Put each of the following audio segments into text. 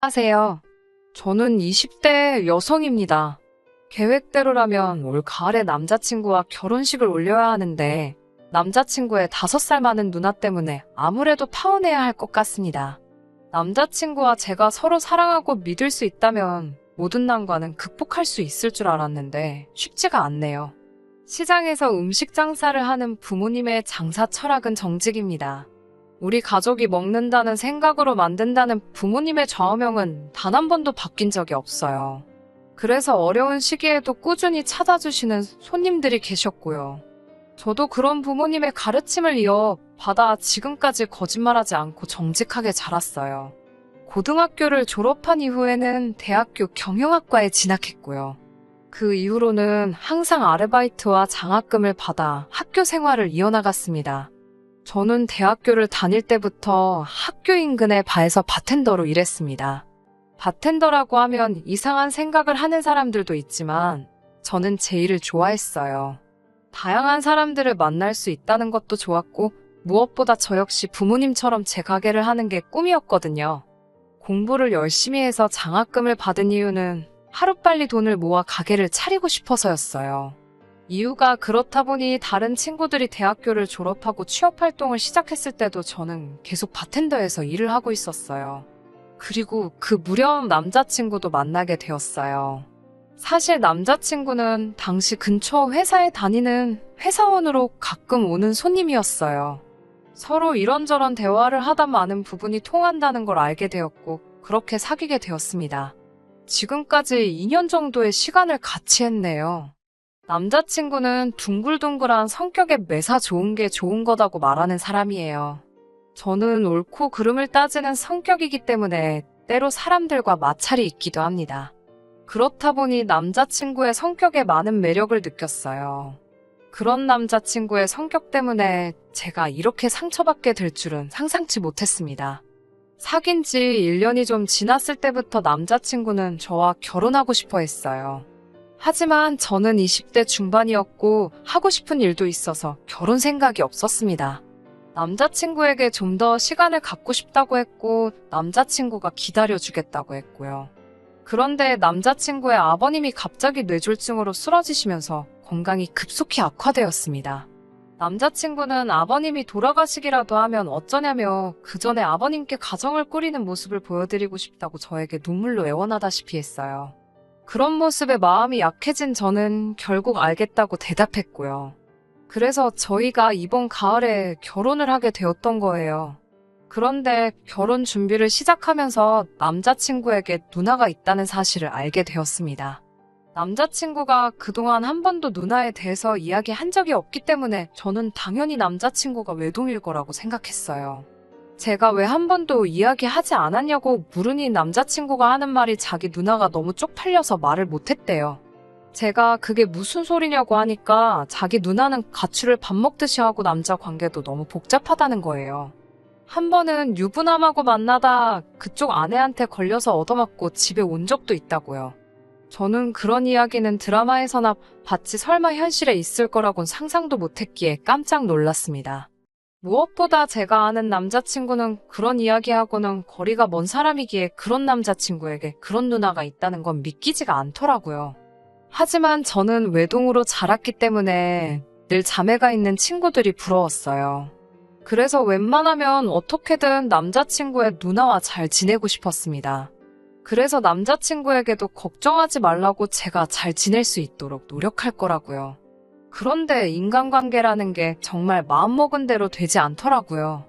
안녕하세요. 저는 20대 여성입니다. 계획대로라면 올 가을에 남자친구와 결혼식을 올려야 하는데 남자친구의 5살 많은 누나 때문에 아무래도 파혼해야 할 것 같습니다. 남자친구와 제가 서로 사랑하고 믿을 수 있다면 모든 난관은 극복할 수 있을 줄 알았는데 쉽지가 않네요. 시장에서 음식 장사를 하는 부모님의 장사 철학은 정직입니다. 우리 가족이 먹는다는 생각으로 만든다는 부모님의 좌우명은 단 한 번도 바뀐 적이 없어요. 그래서 어려운 시기에도 꾸준히 찾아주시는 손님들이 계셨고요. 저도 그런 부모님의 가르침을 이어받아 지금까지 거짓말하지 않고 정직하게 자랐어요. 고등학교를 졸업한 이후에는 대학교 경영학과에 진학했고요. 그 이후로는 항상 아르바이트와 장학금을 받아 학교 생활을 이어나갔습니다. 저는 대학교를 다닐 때부터 학교 인근의 바에서 바텐더로 일했습니다. 바텐더라고 하면 이상한 생각을 하는 사람들도 있지만 저는 제 일을 좋아했어요. 다양한 사람들을 만날 수 있다는 것도 좋았고 무엇보다 저 역시 부모님처럼 제 가게를 하는 게 꿈이었거든요. 공부를 열심히 해서 장학금을 받은 이유는 하루빨리 돈을 모아 가게를 차리고 싶어서였어요. 이유가 그렇다 보니 다른 친구들이 대학교를 졸업하고 취업활동을 시작했을 때도 저는 계속 바텐더에서 일을 하고 있었어요. 그리고 그 무렵 남자친구도 만나게 되었어요. 사실 남자친구는 당시 근처 회사에 다니는 회사원으로 가끔 오는 손님이었어요. 서로 이런저런 대화를 하다 많은 부분이 통한다는 걸 알게 되었고 그렇게 사귀게 되었습니다. 지금까지 2년 정도의 시간을 같이 했네요. 남자친구는 둥글둥글한 성격에 매사 좋은 게 좋은 거다고 말하는 사람이에요. 저는 옳고 그름을 따지는 성격이기 때문에 때로 사람들과 마찰이 있기도 합니다. 그렇다 보니 남자친구의 성격에 많은 매력을 느꼈어요. 그런 남자친구의 성격 때문에 제가 이렇게 상처받게 될 줄은 상상치 못했습니다. 사귄 지 1년이 좀 지났을 때부터 남자친구는 저와 결혼하고 싶어 했어요. 하지만 저는 20대 중반이었고 하고 싶은 일도 있어서 결혼 생각이 없었습니다. 남자친구에게 좀 더 시간을 갖고 싶다고 했고 남자친구가 기다려주겠다고 했고요. 그런데 남자친구의 아버님이 갑자기 뇌졸중으로 쓰러지시면서 건강이 급속히 악화되었습니다. 남자친구는 아버님이 돌아가시기라도 하면 어쩌냐며 그 전에 아버님께 가정을 꾸리는 모습을 보여드리고 싶다고 저에게 눈물로 애원하다시피 했어요. 그런 모습에 마음이 약해진 저는 결국 알겠다고 대답했고요. 그래서 저희가 이번 가을에 결혼을 하게 되었던 거예요. 그런데 결혼 준비를 시작하면서 남자친구에게 누나가 있다는 사실을 알게 되었습니다. 남자친구가 그동안 한 번도 누나에 대해서 이야기한 적이 없기 때문에 저는 당연히 남자친구가 외동일 거라고 생각했어요. 제가 왜 한 번도 이야기하지 않았냐고 물으니 남자친구가 하는 말이 자기 누나가 너무 쪽팔려서 말을 못했대요. 제가 그게 무슨 소리냐고 하니까 자기 누나는 가출을 밥 먹듯이 하고 남자 관계도 너무 복잡하다는 거예요. 한 번은 유부남하고 만나다 그쪽 아내한테 걸려서 얻어맞고 집에 온 적도 있다고요. 저는 그런 이야기는 드라마에서나 봤지 설마 현실에 있을 거라곤 상상도 못했기에 깜짝 놀랐습니다. 무엇보다 제가 아는 남자친구는 그런 이야기하고는 거리가 먼 사람이기에 그런 남자친구에게 그런 누나가 있다는 건 믿기지가 않더라고요. 하지만 저는 외동으로 자랐기 때문에 늘 자매가 있는 친구들이 부러웠어요. 그래서 웬만하면 어떻게든 남자친구의 누나와 잘 지내고 싶었습니다. 그래서 남자친구에게도 걱정하지 말라고 제가 잘 지낼 수 있도록 노력할 거라고요. 그런데 인간관계라는 게 정말 마음먹은 대로 되지 않더라고요.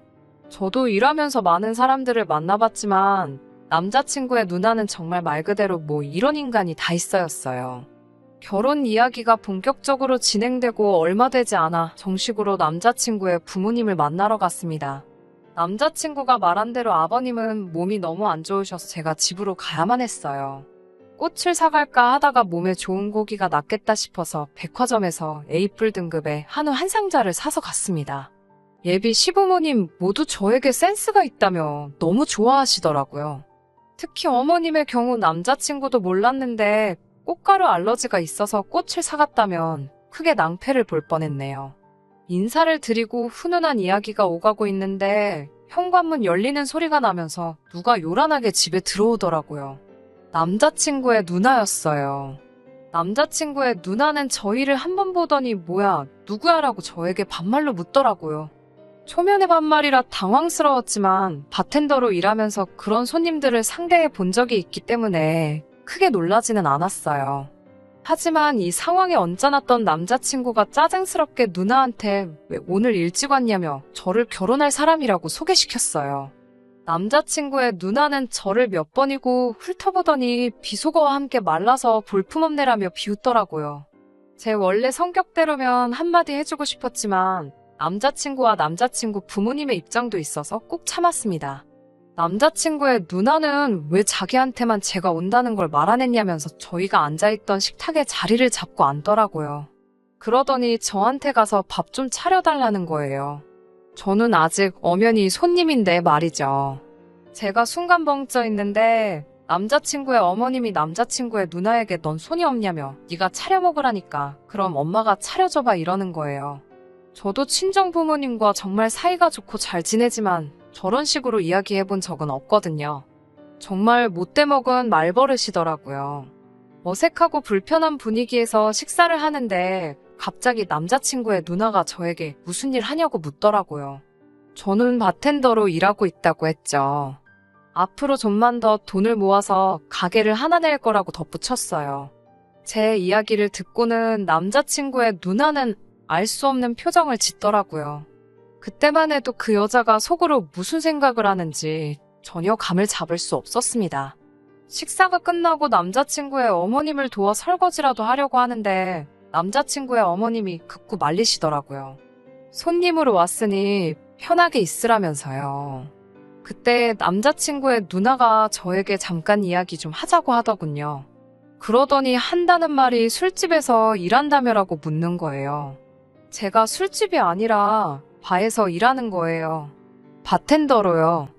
저도 일하면서 많은 사람들을 만나봤지만 남자친구의 누나는 정말 말 그대로 뭐 이런 인간이 다 있어였어요. 결혼 이야기가 본격적으로 진행되고 얼마 되지 않아 정식으로 남자친구의 부모님을 만나러 갔습니다. 남자친구가 말한 대로 아버님은 몸이 너무 안 좋으셔서 제가 집으로 가야만 했어요. 꽃을 사갈까 하다가 몸에 좋은 고기가 낫겠다 싶어서 백화점에서 A+ 등급의 한우 한 상자를 사서 갔습니다. 예비 시부모님 모두 저에게 센스가 있다며 너무 좋아하시더라고요. 특히 어머님의 경우 남자친구도 몰랐는데 꽃가루 알러지가 있어서 꽃을 사갔다면 크게 낭패를 볼 뻔했네요. 인사를 드리고 훈훈한 이야기가 오가고 있는데 현관문 열리는 소리가 나면서 누가 요란하게 집에 들어오더라고요. 남자친구의 누나였어요. 남자친구의 누나는 저희를 한 번 보더니 뭐야, 누구야라고 저에게 반말로 묻더라고요. 초면의 반말이라 당황스러웠지만 바텐더로 일하면서 그런 손님들을 상대해 본 적이 있기 때문에 크게 놀라지는 않았어요. 하지만 이 상황에 언짢았던 남자친구가 짜증스럽게 누나한테 왜 오늘 일찍 왔냐며 저를 결혼할 사람이라고 소개시켰어요. 남자친구의 누나는 저를 몇 번이고 훑어보더니 비속어와 함께 말라서 볼품없네라며 비웃더라고요. 제 원래 성격대로면 한마디 해주고 싶었지만 남자친구와 남자친구 부모님의 입장도 있어서 꾹 참았습니다. 남자친구의 누나는 왜 자기한테만 제가 온다는 걸 말 안 했냐면서 저희가 앉아있던 식탁에 자리를 잡고 앉더라고요. 그러더니 저한테 가서 밥 좀 차려달라는 거예요. 저는 아직 엄연히 손님인데 말이죠. 제가 순간 벙쪄 있는데 남자친구의 어머님이 남자친구의 누나에게 넌 손이 없냐며 네가 차려 먹으라니까 그럼 엄마가 차려줘봐 이러는 거예요. 저도 친정 부모님과 정말 사이가 좋고 잘 지내지만 저런 식으로 이야기해본 적은 없거든요. 정말 못돼먹은 말버릇이더라고요. 어색하고 불편한 분위기에서 식사를 하는데 갑자기 남자친구의 누나가 저에게 무슨 일 하냐고 묻더라고요. 저는 바텐더로 일하고 있다고 했죠. 앞으로 좀만 더 돈을 모아서 가게를 하나 낼 거라고 덧붙였어요. 제 이야기를 듣고는 남자친구의 누나는 알 수 없는 표정을 짓더라고요. 그때만 해도 그 여자가 속으로 무슨 생각을 하는지 전혀 감을 잡을 수 없었습니다. 식사가 끝나고 남자친구의 어머님을 도와 설거지라도 하려고 하는데 남자친구의 어머님이 극구 말리시더라고요. 손님으로 왔으니 편하게 있으라면서요. 그때 남자친구의 누나가 저에게 잠깐 이야기 좀 하자고 하더군요. 그러더니 한다는 말이 술집에서 일한다며라고 묻는 거예요. 제가 술집이 아니라 바에서 일하는 거예요. 바텐더로요.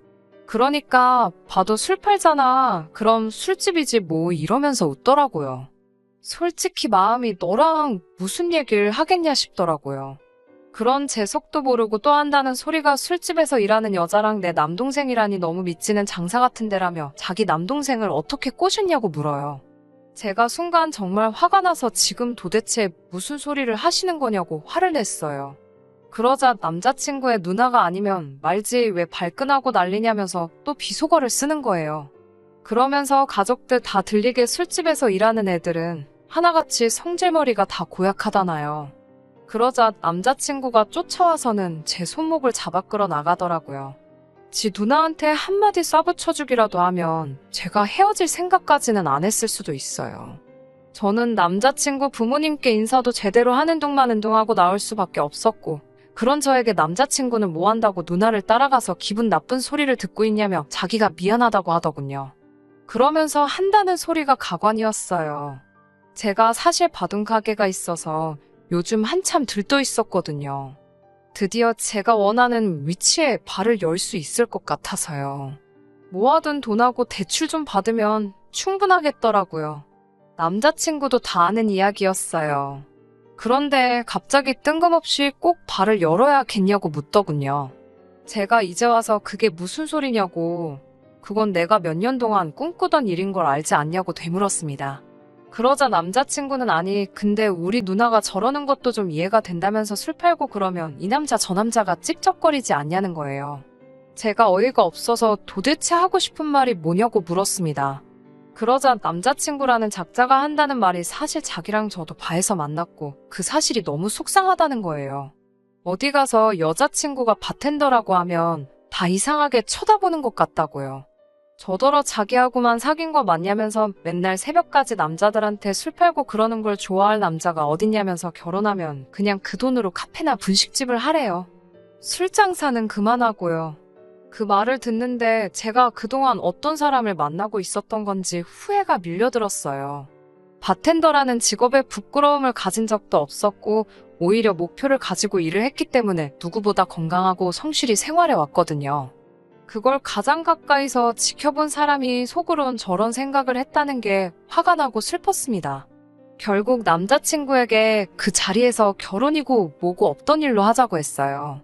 그러니까 봐도 술 팔잖아. 그럼 술집이지 뭐 이러면서 웃더라고요. 솔직히 마음이 너랑 무슨 얘기를 하겠냐 싶더라고요. 그런 제 속도 모르고 또 한다는 소리가 술집에서 일하는 여자랑 내 남동생이라니 너무 미치는 장사 같은 데라며 자기 남동생을 어떻게 꼬셨냐고 물어요. 제가 순간 정말 화가 나서 지금 도대체 무슨 소리를 하시는 거냐고 화를 냈어요. 그러자 남자친구의 누나가 아니면 말지 왜 발끈하고 난리냐면서 또 비속어를 쓰는 거예요. 그러면서 가족들 다 들리게 술집에서 일하는 애들은 하나같이 성질머리가 다 고약하다나요. 그러자 남자친구가 쫓아와서는 제 손목을 잡아 끌어 나가더라고요. 지 누나한테 한마디 쏴붙여주기라도 하면 제가 헤어질 생각까지는 안 했을 수도 있어요. 저는 남자친구 부모님께 인사도 제대로 하는 둥 마는 둥 하고 나올 수밖에 없었고 그런 저에게 남자친구는 뭐 한다고 누나를 따라가서 기분 나쁜 소리를 듣고 있냐며 자기가 미안하다고 하더군요. 그러면서 한다는 소리가 가관이었어요. 제가 사실 봐둔 가게가 있어서 요즘 한참 들떠 있었거든요. 드디어 제가 원하는 위치에 발을 열 수 있을 것 같아서요. 모아둔 돈하고 대출 좀 받으면 충분하겠더라고요. 남자친구도 다 아는 이야기였어요. 그런데 갑자기 뜬금없이 꼭 발을 열어야겠냐고 묻더군요. 제가 이제 와서 그게 무슨 소리냐고, 그건 내가 몇 년 동안 꿈꾸던 일인 걸 알지 않냐고 되물었습니다. 그러자 남자친구는 아니 근데 우리 누나가 저러는 것도 좀 이해가 된다면서 술 팔고 그러면 이 남자 저 남자가 찝쩍거리지 않냐는 거예요. 제가 어이가 없어서 도대체 하고 싶은 말이 뭐냐고 물었습니다. 그러자 남자친구라는 작자가 한다는 말이 사실 자기랑 저도 바에서 만났고 그 사실이 너무 속상하다는 거예요. 어디 가서 여자친구가 바텐더라고 하면 다 이상하게 쳐다보는 것 같다고요. 저더러 자기하고만 사귄 거 맞냐면서 맨날 새벽까지 남자들한테 술 팔고 그러는 걸 좋아할 남자가 어딨냐면서 결혼하면 그냥 그 돈으로 카페나 분식집을 하래요. 술 장사는 그만하고요. 그 말을 듣는데 제가 그동안 어떤 사람을 만나고 있었던 건지 후회가 밀려들었어요. 바텐더라는 직업에 부끄러움을 가진 적도 없었고 오히려 목표를 가지고 일을 했기 때문에 누구보다 건강하고 성실히 생활해 왔거든요. 그걸 가장 가까이서 지켜본 사람이 속으론 저런 생각을 했다는 게 화가 나고 슬펐습니다. 결국 남자친구에게 그 자리에서 결혼이고 뭐고 없던 일로 하자고 했어요.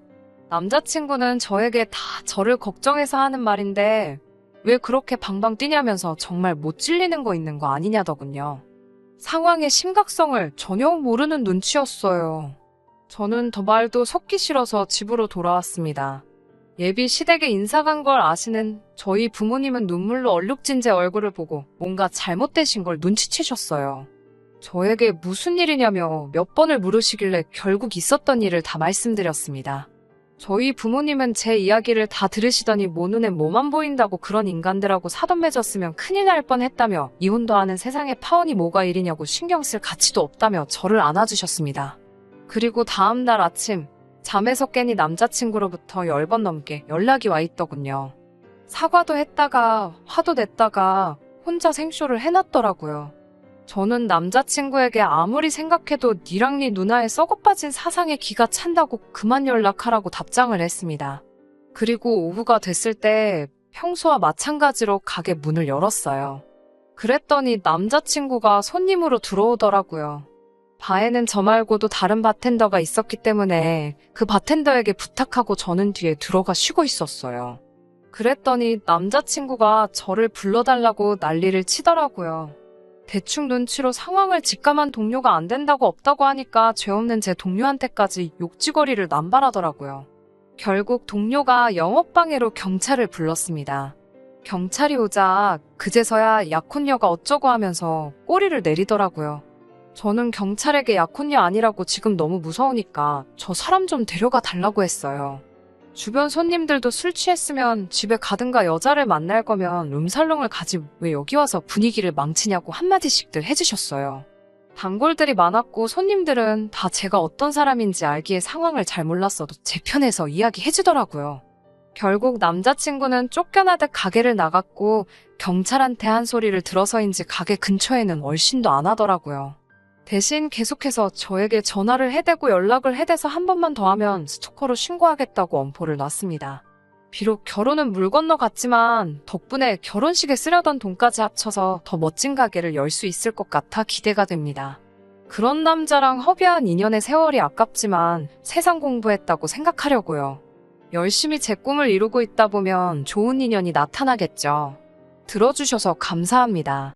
남자친구는 저에게 다 저를 걱정해서 하는 말인데 왜 그렇게 방방 뛰냐면서 정말 못 질리는 거 있는 거 아니냐더군요. 상황의 심각성을 전혀 모르는 눈치였어요. 저는 더 말도 섞기 싫어서 집으로 돌아왔습니다. 예비 시댁에 인사 간 걸 아시는 저희 부모님은 눈물로 얼룩진 제 얼굴을 보고 뭔가 잘못되신 걸 눈치채셨어요. 저에게 무슨 일이냐며 몇 번을 물으시길래 결국 있었던 일을 다 말씀드렸습니다. 저희 부모님은 제 이야기를 다 들으시더니 뭐 눈에 뭐만 보인다고 그런 인간들하고 사돈 맺었으면 큰일 날 뻔했다며 이혼도 하는 세상에 파혼이 뭐가 일이냐고 신경 쓸 가치도 없다며 저를 안아주셨습니다. 그리고 다음 날 아침 잠에서 깨니 남자친구로부터 10번 넘게 연락이 와 있더군요. 사과도 했다가 화도 냈다가 혼자 생쇼를 해놨더라고요. 저는 남자친구에게 아무리 생각해도 니랑 니 누나의 썩어빠진 사상에 기가 찬다고 그만 연락하라고 답장을 했습니다. 그리고 오후가 됐을 때 평소와 마찬가지로 가게 문을 열었어요. 그랬더니 남자친구가 손님으로 들어오더라고요. 바에는 저 말고도 다른 바텐더가 있었기 때문에 그 바텐더에게 부탁하고 저는 뒤에 들어가 쉬고 있었어요. 그랬더니 남자친구가 저를 불러달라고 난리를 치더라고요. 대충 눈치로 상황을 직감한 동료가 안 된다고 없다고 하니까 죄 없는 제 동료한테까지 욕지거리를 남발하더라고요. 결국 동료가 영업방해로 경찰을 불렀습니다. 경찰이 오자 그제서야 약혼녀가 어쩌고 하면서 꼬리를 내리더라고요. 저는 경찰에게 약혼녀 아니라고 지금 너무 무서우니까 저 사람 좀 데려가 달라고 했어요. 주변 손님들도 술 취했으면 집에 가든가 여자를 만날 거면 룸살롱을 가지 왜 여기 와서 분위기를 망치냐고 한마디씩들 해주셨어요. 단골들이 많았고 손님들은 다 제가 어떤 사람인지 알기에 상황을 잘 몰랐어도 제 편에서 이야기해주더라고요. 결국 남자친구는 쫓겨나듯 가게를 나갔고 경찰한테 한 소리를 들어서인지 가게 근처에는 얼씬도 안 하더라고요. 대신 계속해서 저에게 전화를 해대고 연락을 해대서 한 번만 더 하면 스토커로 신고하겠다고 엄포를 놨습니다. 비록 결혼은 물 건너 갔지만 덕분에 결혼식에 쓰려던 돈까지 합쳐서 더 멋진 가게를 열 수 있을 것 같아 기대가 됩니다. 그런 남자랑 허비한 인연의 세월이 아깝지만 세상 공부했다고 생각하려고요. 열심히 제 꿈을 이루고 있다 보면 좋은 인연이 나타나겠죠. 들어주셔서 감사합니다.